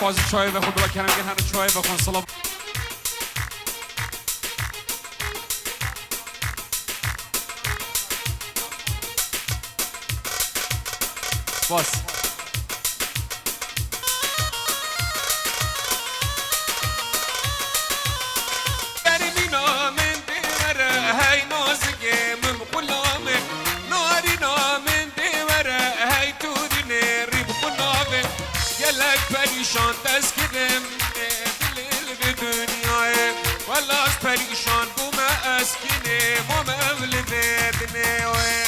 بازی چای بخور بلا کنم گن هر چای بخون سلام باس پریشان تسکیدم دل به دنیای والاش پریشان بوم اسکینم و مولد دنیای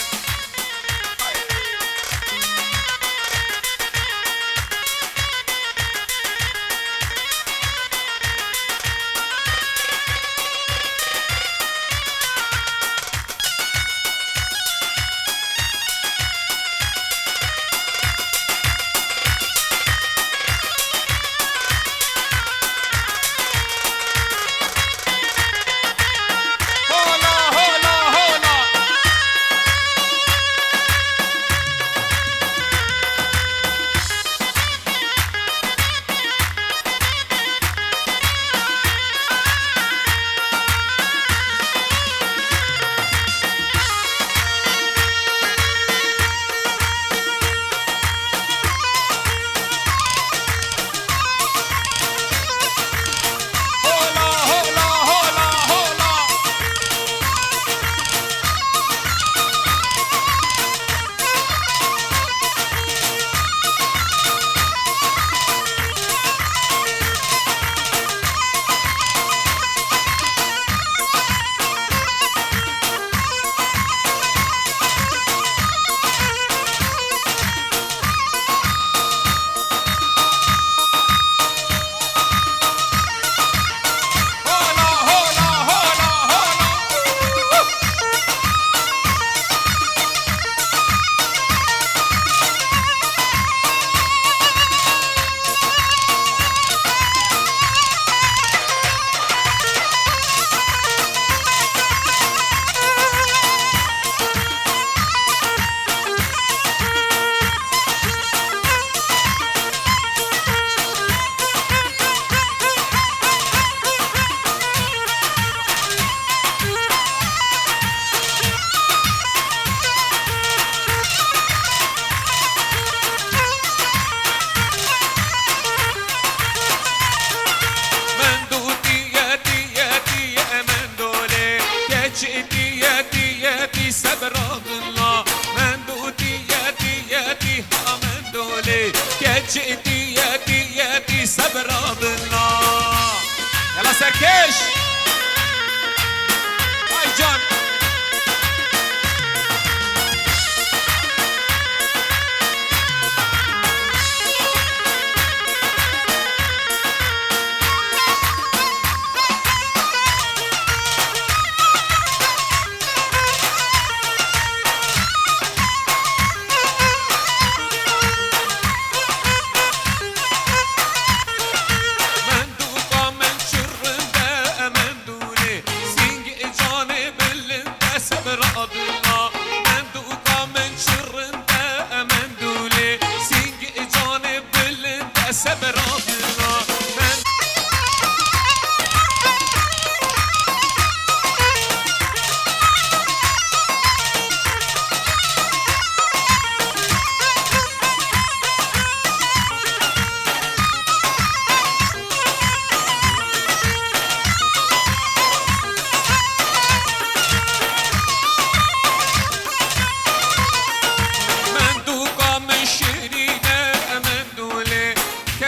جئتي صبر بالله يلا سركش هاي جان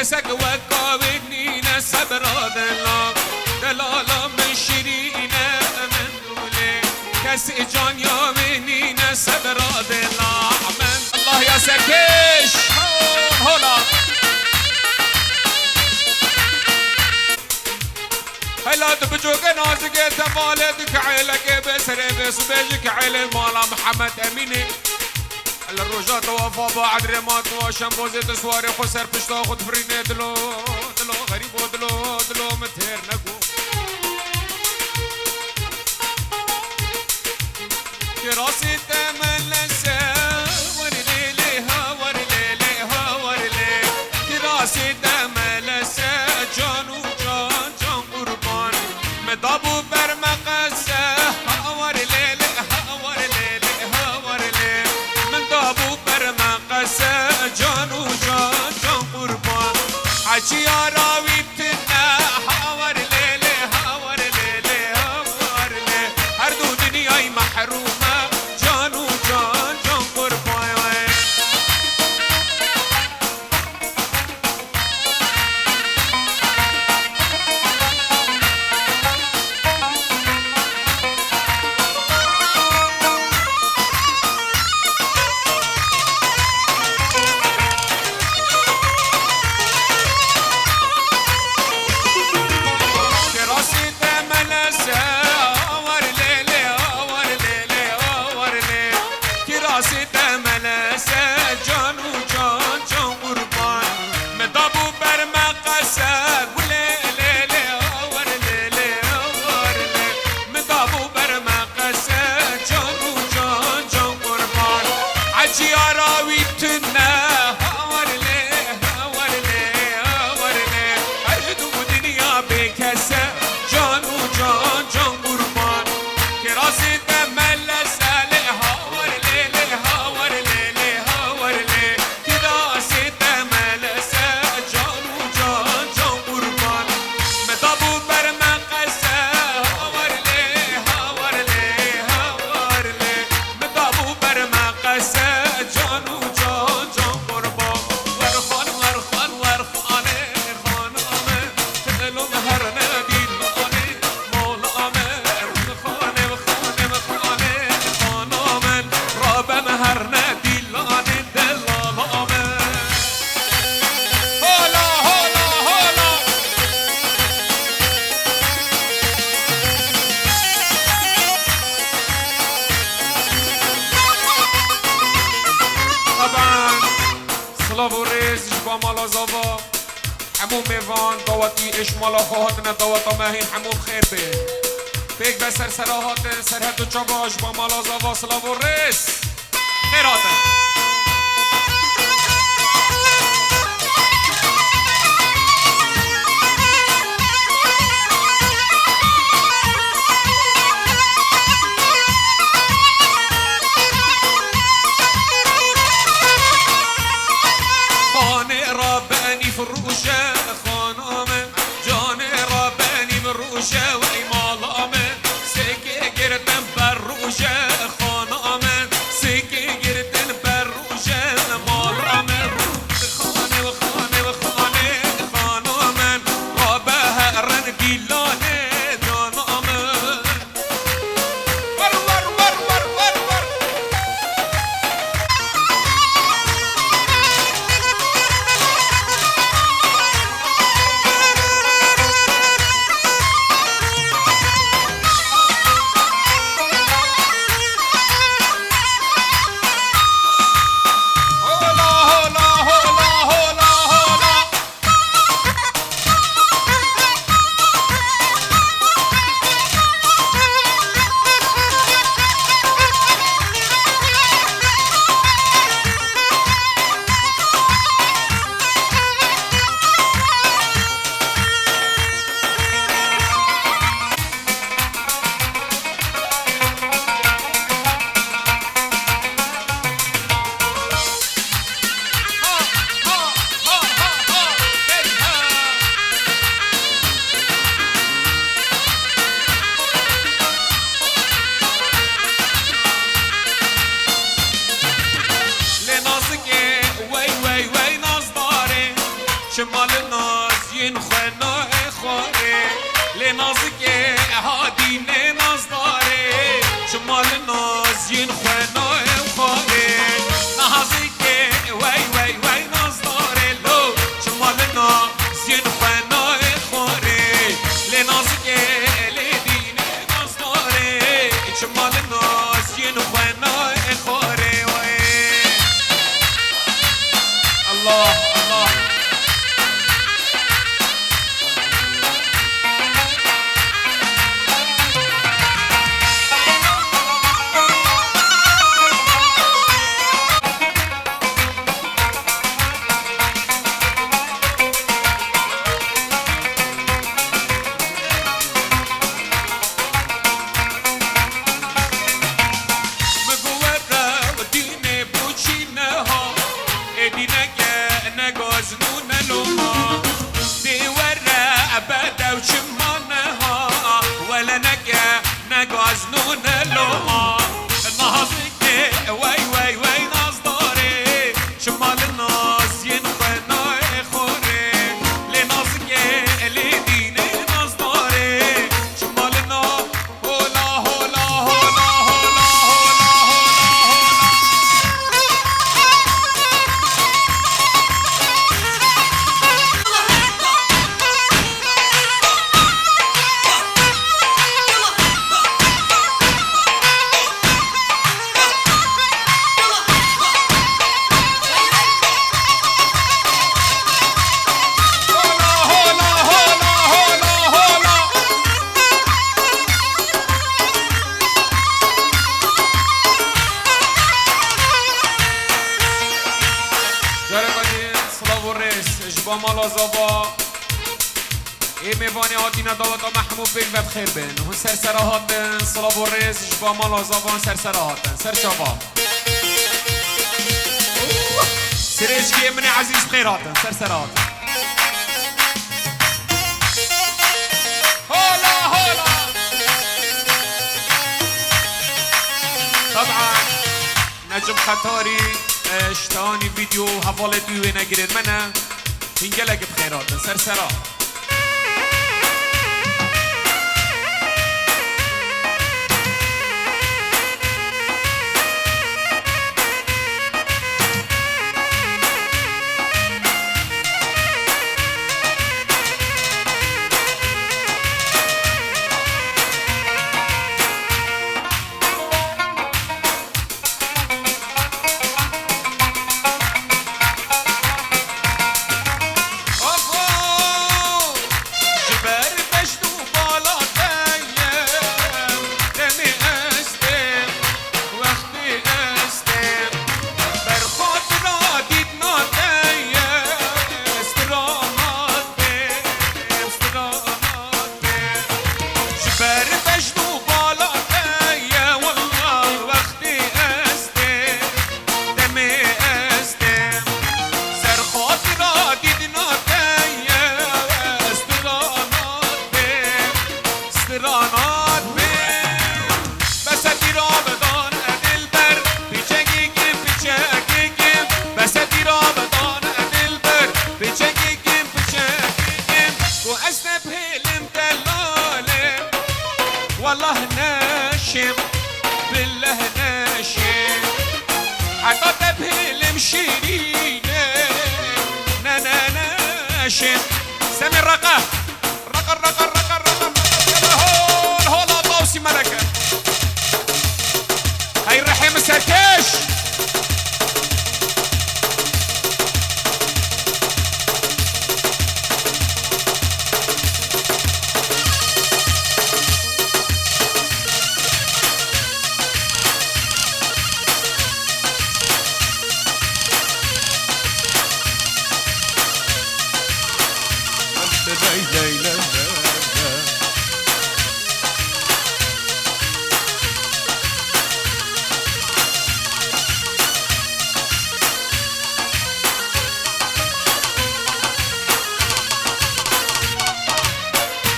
كسك وقاودنينا صبر دلال دلالا من شيرينا من دولي كس جان يا منينا صبر دلال من الله يا سركش هلا هلا تبجوك نازك تمالك عيلك بسري بس بيجك عيل مالا محمد اميني الروجات وفا بعد رمات وشمبوزي تسواري خسر بشتا خد فريني دلو دلو غريب ودلو دلو متهر نقو كراسي تملسة ورليلي ها ورليلي ها ورلي كراسي تملسة مالا زوا حمو میوان داوتی اشمالا خواهد نداوتا مهین حمو خیر به پیک به سرسراحات سرحد و چاباش با مالا زوا سلاو و رس خیراته فروشه خانامه جان ربانی مروشه و ایمالامه سکه گردن بر روشه خانامه سکه گردن بر روشه مالامه خانه و خانه و خانه خانامه رابه هرن گیلانه جانامه ور ور ور ور ور ور شمال ناز ينخنا خواره لنازك هادي ناز داره شمال ناز ينخنا خواره نازك وي وي وي ناز داره لو شمال ناز ينخنا خواره لنازك لدين ناز داره شمال ناز ينخنا خواره الله الله نقازنون اللوما نازك وي وي وي ناز داري شمال الناس ينخنا خوري لنازك لدين ناز داري شمال الناس هولا هولا هولا هولا مالا زوا ای میوانی هاتی نداوتا محمود بین و بخیر بین هون سرسره هاتن صلاب و ریز جبا مالا زوا سرسره هاتن سرشابا سرشگی من عزیز بخیر هاتن سرسره هاتن هولا هولا طبعا نجم خطاری اشتاني فيديو حوالي دوی نگیرید منه هنگلک بخیرات سرسرا وأسنبه المدلالة والله ناشم بالله ناشم عطت به المشيرينة نانا ناشم سامي الرقة رقة الرقة الرقة الرقة يلا هول هول طاوسي ملكة هاي الرحيم السركش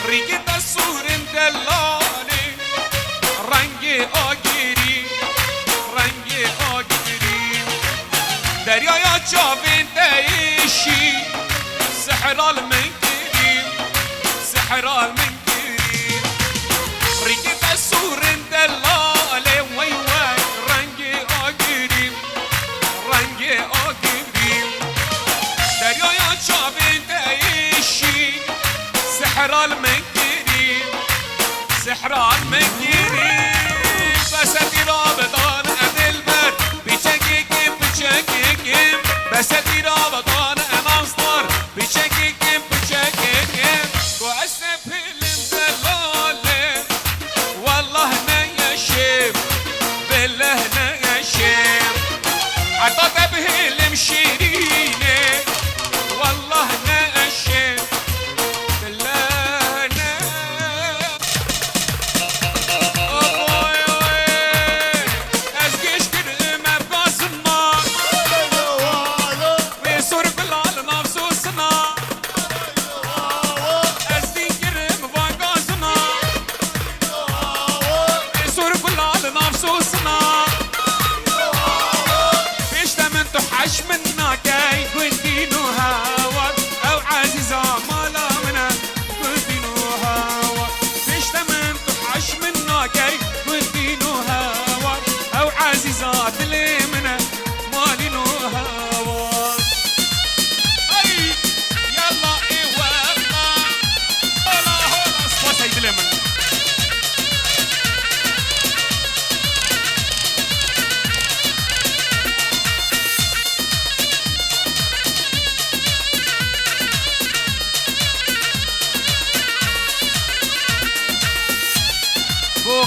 ريقت السور دلالي رنگي آگیری رنگي آگیری دریای جاوین دیشی سحرال منگیری سحرال منگیری ريقت السور دلالي وي وي رنگي آگیری رنگي آگیری دریای جاوین دیشی سحرال منگیری سحرال منگیری بس رابطان ادلبر بیچکیم بیچکیم بس رابطان اناصدار بیچکیم بیچکیم و اسم فیلم دلاله والله نيشم بالله نيشم عطت به المشيرينه والله نيشم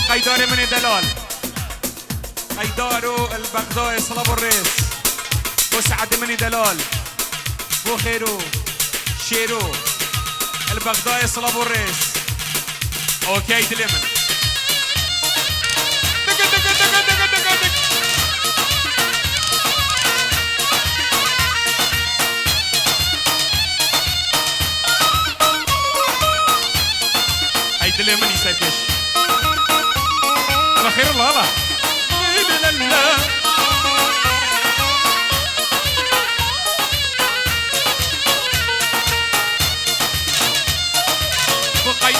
قيدار من دلال قيدارو البغداء صلاب الرئيس بو سعد من دلال بو خيرو شيرو البغداء صلاب الرئيس اوكي دلمن دق دق دق دق دق دق هاي دلمن يسكش على خير الله الله لا لا بقي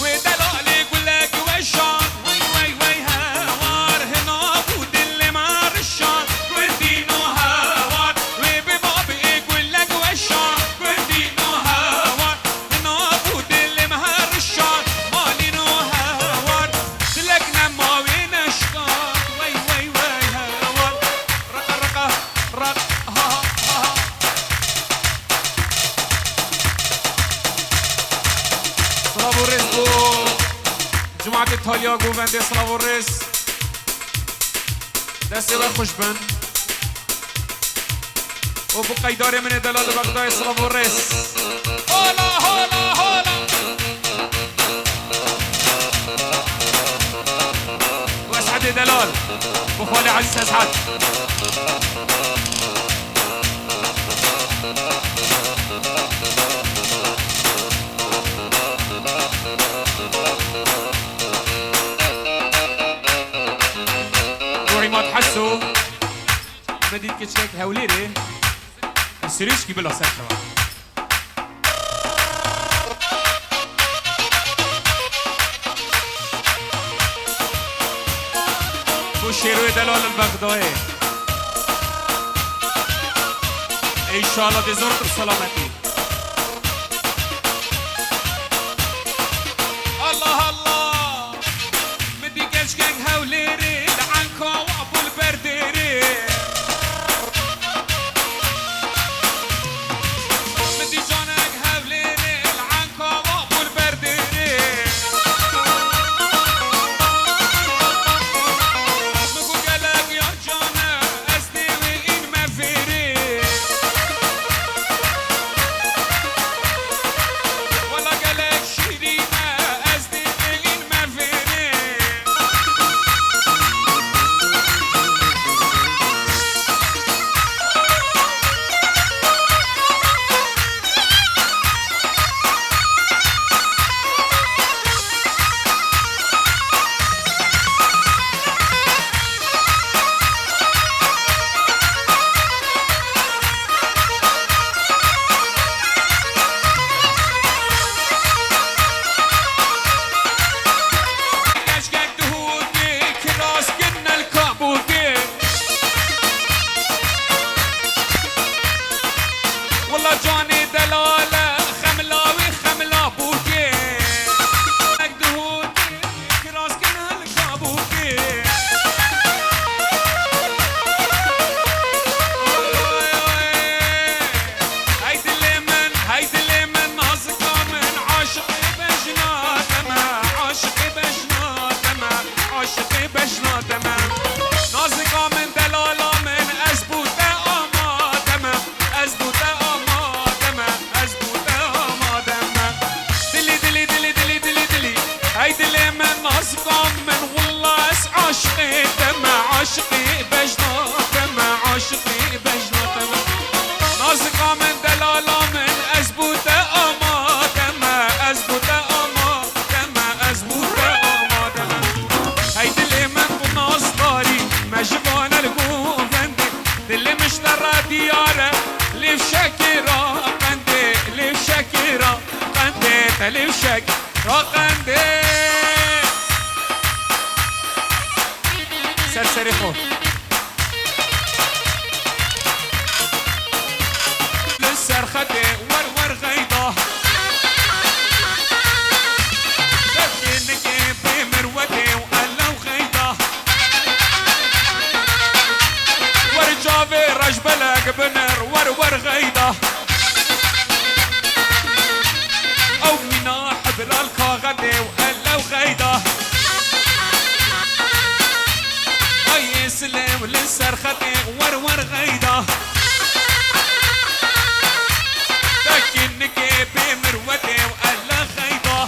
ودلالي يقول لك وشان وي وي وي هوار هنا بود اللي مار الشان ودينو هوار وببابي يقول لك وشان ودينو هوار هنا بود اللي مهر الشان مالينو هوار سلكنا ما وين اشكار وي وي وي هوار رقا رقا رق ها ها صلاب الرزق جماعة إيطاليا قوفندي صلاب الرزق دستی و خوش بن و بو قیدار من دلال بغدای صلاب الرزق هولا هولا هولا و اسعد دلال بو خالي عزيز اسعد روحي ما تحسوا مديد كتشك هوليري السريشكي بلا سكرة وشيروي دلال البغدادي ان شاء الله دي زورت بسلامتي الله الله مدي كشكك هوليري لعنكو وابو البرديري مدي جونك هوليري لعنكو وابو البرديري مقو قالك يا جانا اسدي وين ما فيري ولا قالك شيرينا اسدي وين ما فيري كشكك دهوكي كراس كنا الكابوكي والله جاني دلالة خملاوي خملا بوكي كشكك دهوكي كراس كنا الكابوكي هيدي اللي من نازكا من عاشقي بجناتما عاشقي بجناتما عاشقي بجناتما نازكا من دلالة من أزبوطة أمادما أزبوطة أمادما أزبوطة أمادما دلي دلي دلي دلي دلي دلي هيدي اللي من نازكا من والله عاشقي دما عاشقي بجناتما عاشقي بجناتما نازكا من دلالة من أزبوطة أمادما أزبوطة أمادما أزبوطة أمادما هيدي اللي من ناصداري مجبان القوفندي اللي مشترى ديارة اللي في شاكرة قندي اللي في شاكرة قندي اللي في شاكرة قندي سرسري خوف للسرختي ورور غيضة تبكينك بمروتي وقلو غيضة ورجافي رجبلك بنر ورور غيضة أو منا حبر الكاغدي وقلو غيضة أي سلام للسرختي ورور غيضة لكنك بمروتي وقلا خيضة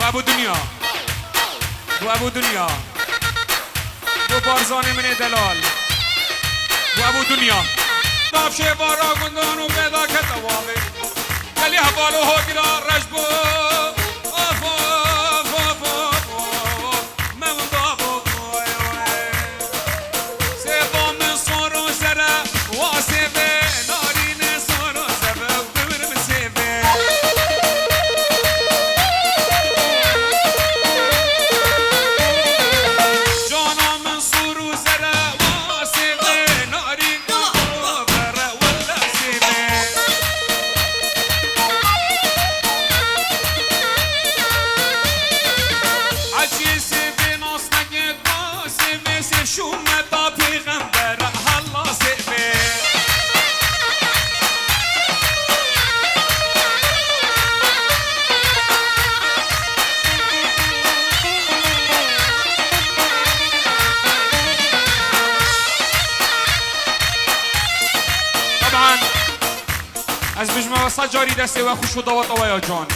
ابو دنيا ابو دنيا بو بارزاني من دلال ابو دنيا ناف شیوارا گندانو پیدا که توابه کلی حوالو ها گرا رجبو از بجمع وسط جاری دسته و خوش و داوت آویا جان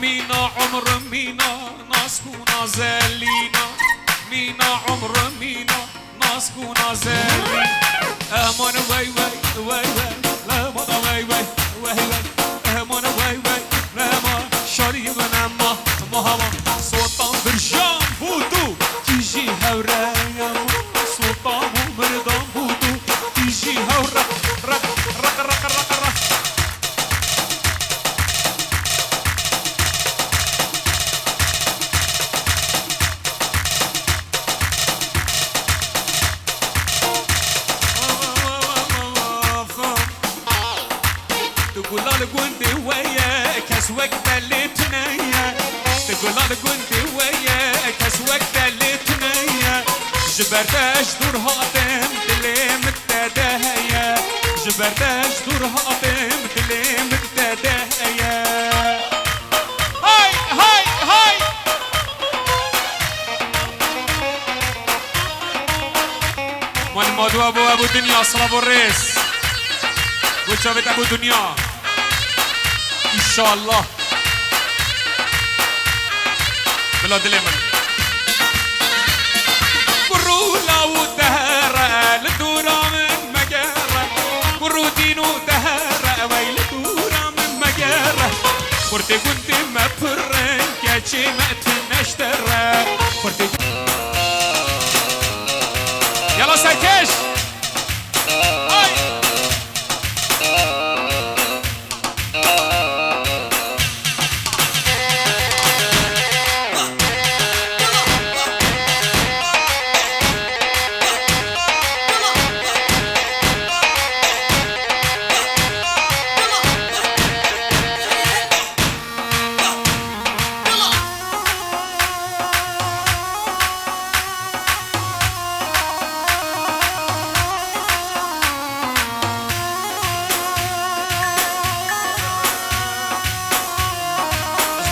مينا عمر مينا ناسكونا زلينا مينا عمر مينا ناسكونا زلينا امان وي وي وي وي لا ما وي وي وي وي امان وي وي لا ما شاري من اما مهما سلطان برشام بودو تيجي هورايا سلطان ومردان بودو تيجي هورا رق رق رق رق رق تقول كنت وياك اسواق دلتنيا تقول كنت وياك اسواق دلتنيا جبرتاش دور هاطم دلي متداهيا جبرتاش دور هاطم دلي متداهيا هاي هاي هاي من مدو ابو دنيا صلاه الرئيس وشافت ابو دنيا ان شاء الله بلاد اليمن قرولا ودهرة لدورة من مجرة قرو دينو دهرة ويل دورة من مجرة قرتي كنت مبرن كاتشي ما تنشترى قرتي يلا سايكش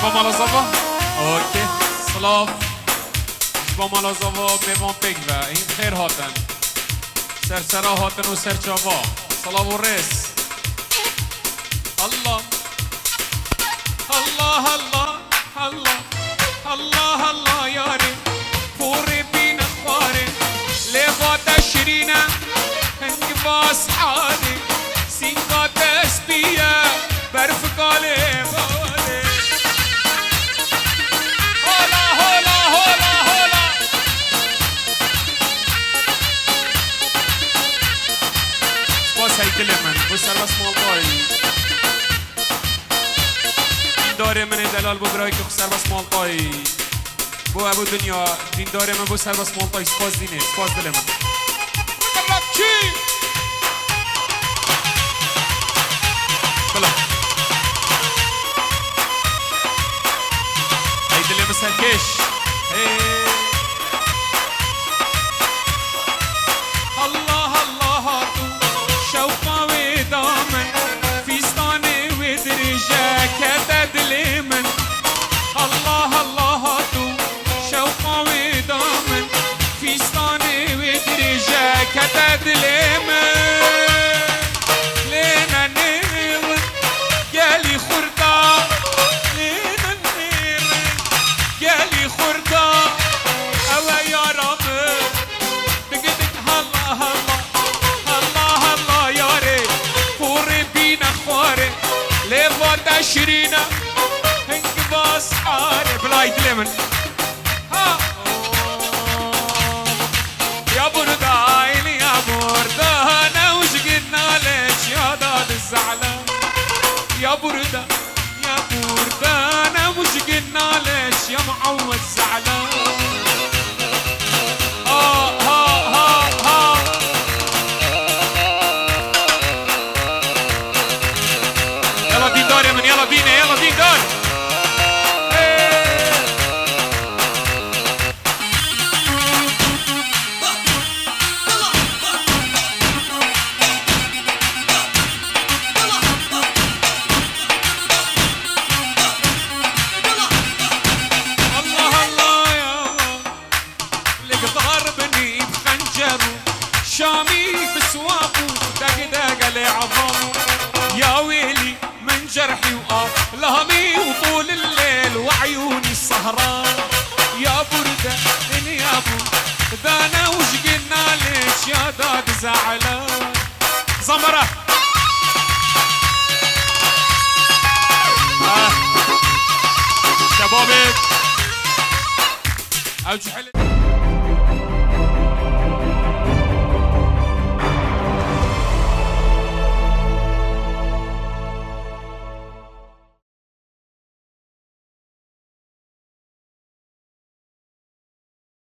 جبا مالا زفا اوكي سلاف جبا مالا زفا بيبان بيكفا این خیر هاتن سرسرا هاتن و سرچاوا صلاة والريس الله الله الله الله الله الله ياري فوري بينا خواري لغاتا شرينا انقباس حالي سينغاتا اسبيا برفق علي بالي هولا هولا هولا هولا باس هيكل من بسر بس مالطاي داره من دلال ببرای که سر بس مالطاي بو ابو دنیا دین داره من بو سر بس مالطاي سپاس دینه سپاس دل من چی بلا ای دل مسرکش الله الله شوقا ودامن فيستاني ودرجة كتدلي من الله الله شوقا ودامن فيستاني ودرجة كتدلي من لينا نير قالي خرطة لينا نير قالي خرطة أوا يا رب دقدق الله الله الله الله يا ريت فوري بينا خواري لغاتا شرينا انقباس حاري بلايت لمن ها يا برداين يا بردانا وش قلنا ليش يا داد الزعلان يا بردا يا بردانا وش قلنا ليش يا معود زعلان يلا دين دار يا من يلا دين يلا دين دار الله الله يا لك ضربني بخنجره شامي بسواقه دق دق لي عظامه يا ويلي من جرحي وآلامي وطول الليل وعيوني السهران يا بردة يا بردة أنا وش قلنا ليش يا داد زعلان زمرة شبابك أوجه